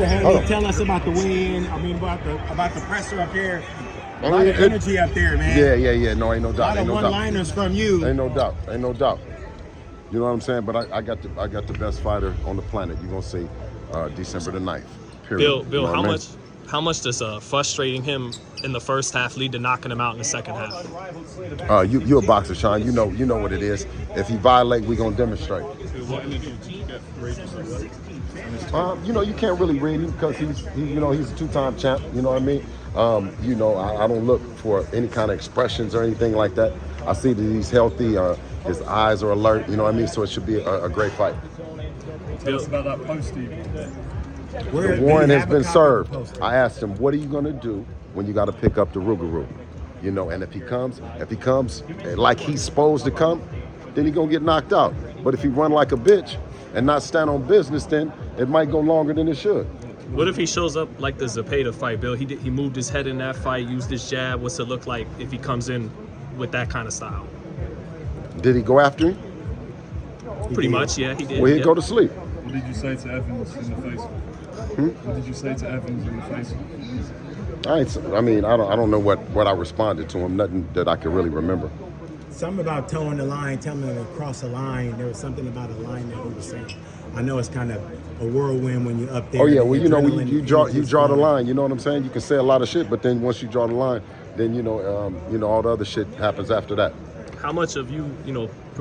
Haney, tell us about the win. I mean, about the pressure up there. A lot of energy up there, man. Yeah. No, ain't no doubt. A lot of one-liners from you. Ain't no doubt. You know what I'm saying? But I got the best fighter on the planet. You're gonna see December the 9th. Period. Bill, how much does frustrating him in the first half lead to knocking him out in the second half? You a boxer, Sean. You know what it is. If he violate, we gonna demonstrate. You can't really read him because he's a two-time champ. You know what I mean? I don't look for any kind of expressions or anything like that. I see that he's healthy. His eyes are alert. You know what I mean? So it should be a great fight. Tell us about that post, Steve. The warrant has been served. I asked him, what are you going to do when you got to pick up the Rougarou? And if he comes like he's supposed to come, then he's going to get knocked out. But if he run like a bitch and not stand on business, then it might go longer than it should. What if he shows up like the Zepeda fight, Bill? He moved his head in that fight, used his jab. What's it look like if he comes in with that kind of style? Did he go after him? Pretty much, yeah, he did. Well, he'd go to sleep. What did you say to Evans in the face? What did you say to Evans in the face? I don't know what I responded to him. Nothing that I can really remember. Something about towing the line, telling him to cross the line. There was something about a line that he was saying. I know it's kind of a whirlwind when you're up there. Oh yeah, well you draw the line. You know what I'm saying? You can say a lot of shit, but then once you draw the line, then all the other shit happens after that. How much of you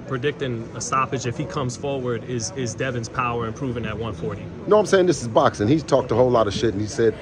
predicting a stoppage if he comes forward is Devin's power improving at 140? No, I'm saying this is boxing. He's talked a whole lot of shit, and he said,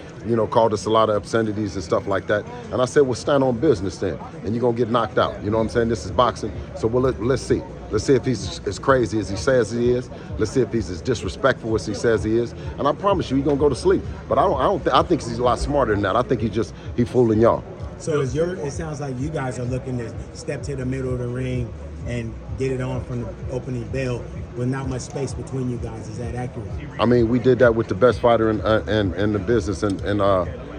called us a lot of obscenities and stuff like that. And I said, well, stand on business then, and you're gonna get knocked out. You know what I'm saying? This is boxing. So let's see. Let's see if he's as crazy as he says he is. Let's see if he's as disrespectful as he says he is. And I promise you, he's gonna go to sleep. But I think he's a lot smarter than that. I think he fooling y'all. So it sounds like you guys are looking to step to the middle of the ring and get it on from the opening bell with not much space between you guys. Is that accurate? I mean, we did that with the best fighter in the business and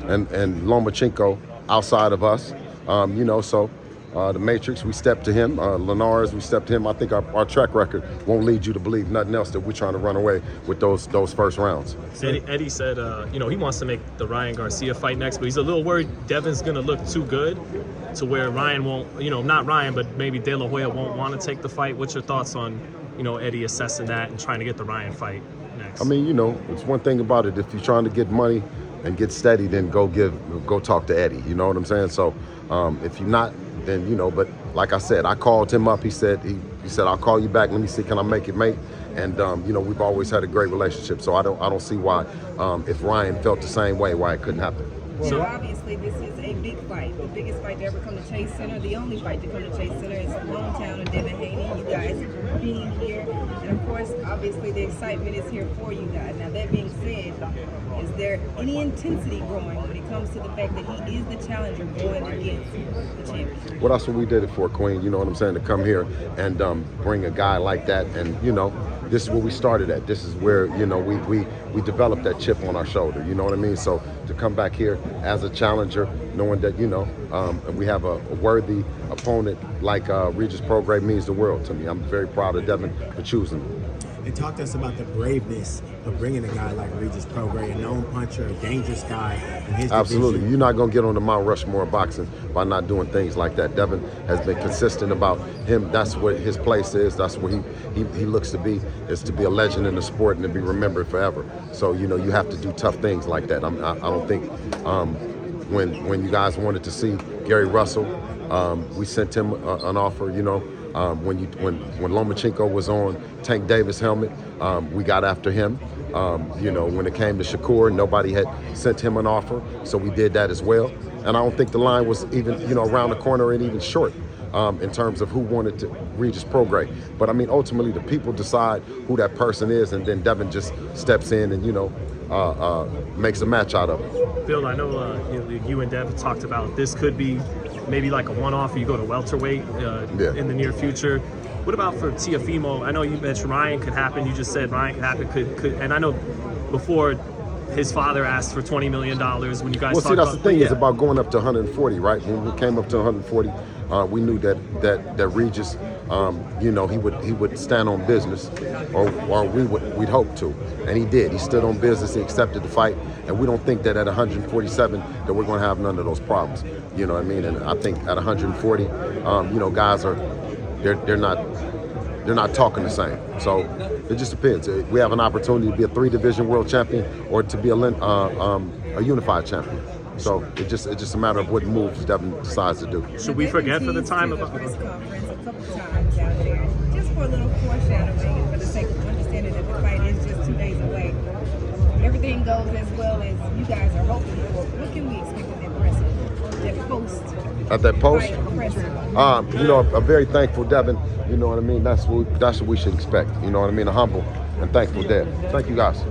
Lomachenko outside of us. So the Matrix, we stepped to him. Linares, we stepped to him. I think our track record won't lead you to believe nothing else that we're trying to run away with those first rounds. Eddie said, he wants to make the Ryan Garcia fight next, but he's a little worried Devin's going to look too good to where Ryan won't, not Ryan, but maybe De La Hoya won't want to take the fight. What's your thoughts on, Eddie assessing that and trying to get the Ryan fight next? I mean, it's one thing about it. If you're trying to get money and get steady, then go talk to Eddie. You know what I'm saying? So if you're not, then but like I said, I called him up. He said I'll call you back. Let me see, can I make it, mate? And we've always had a great relationship. So I don't see why if Ryan felt the same way, why it couldn't happen. So obviously this is a big fight, the biggest fight to ever come to Chase Center. The only fight to come to Chase Center is hometown of Devin Haney. You guys being here, and of course, obviously the excitement is here for you guys. Now that being said, is there any intensity growing when it comes to the fact that he is the challenger going against the champion? Well, that's what we did it for, Queen. You know what I'm saying? To come here and bring a guy like that, and this is where we started at. This is where we developed that chip on our shoulder. You know what I mean? So to come back here as a challenger, knowing that we have a worthy opponent like Regis Prograis means the world to me. I'm very proud of Devin for choosing him. And talk to us about the braveness of bringing a guy like Regis Prograis, a known puncher, a dangerous guy in his Absolutely. division. You're not going to get on the Mount Rushmore of boxing by not doing things like that. Devin has been consistent about him. That's what his place is. That's where he looks to be, is to be a legend in the sport and to be remembered forever. So, you have to do tough things like that. I don't think when you guys wanted to see Gary Russell, we sent him an offer, when Lomachenko was on Tank Davis' helmet, we got after him. When it came to Shakur, nobody had sent him an offer, so we did that as well. And I don't think the line was even, around the corner and even short in terms of who wanted to Regis Prograis. But I mean, ultimately, the people decide who that person is, and then Devin just steps in and, makes a match out of it. Bill, I know you and Dev talked about this could be maybe like a one-off. You go to welterweight in the near future. What about for Teofimo? I know you mentioned Ryan could happen. You just said Ryan could happen. Could and I know before his father asked for $20 million when you guys. Well, see, that's the thing is about going up to 140, right? When we came up to 140, We knew that Regis, you know, he would stand on business, or we'd hope to, and he did. He stood on business. He accepted the fight, and we don't think that at 147 that we're going to have none of those problems. You know what I mean? And I think at 140, you know, guys they're not talking the same. So it just depends. We have an opportunity to be a 3-division world champion or to be a unified champion. So it's just a matter of what moves Devin decides to do. Should we forget for the time about about the press conference a couple times out there, just for a little foreshadowing, for the sake of understanding that the fight is just 2 days away. Everything goes as well as you guys are hoping for. What can we expect at that post? At that post, Press? you know, a very thankful Devin. You know what I mean? That's what we should expect. You know what I mean? A humble and thankful Dev. Thank you guys.